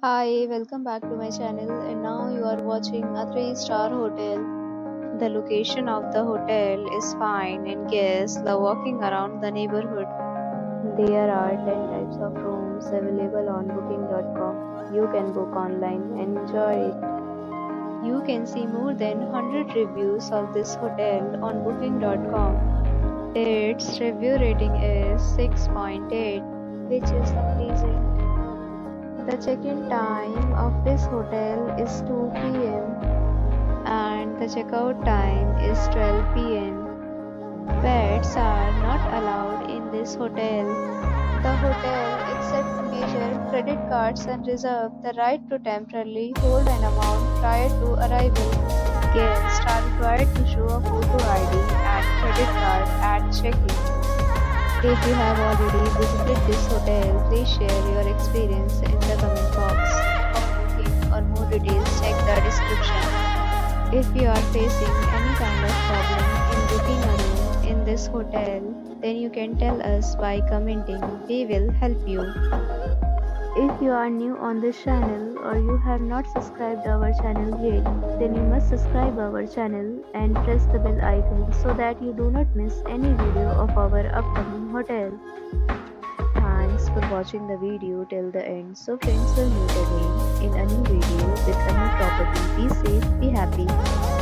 Hi, welcome back to my channel, and now you are watching a 3-star hotel. The location of the hotel is fine and guests love walking around the neighborhood. There are 10 types of rooms available on booking.com. You can book online and enjoy it. You can see more than 100 reviews of this hotel on booking.com. Its review rating is 6.8, which is amazing. The check-in time of this hotel is 2 p.m. and the checkout time is 12 p.m. Pets are not allowed in this hotel. The hotel accepts major credit cards and reserves the right to temporarily hold an amount prior to arrival. Guests are required to show a photo ID and credit card at check-in. If you have already visited this hotel, please share your experience in the comment box. For booking or more details, check the description. If you are facing any kind of problem in booking a room in this hotel, then you can tell us by commenting. We will help you. If you are new on this channel or you have not subscribed our channel yet, then you must subscribe our channel and press the bell icon so that you do not miss any video of our upcoming hotel. Thanks for watching the video till the end. So friends, will meet again in a new video with a new property. Be safe, be happy.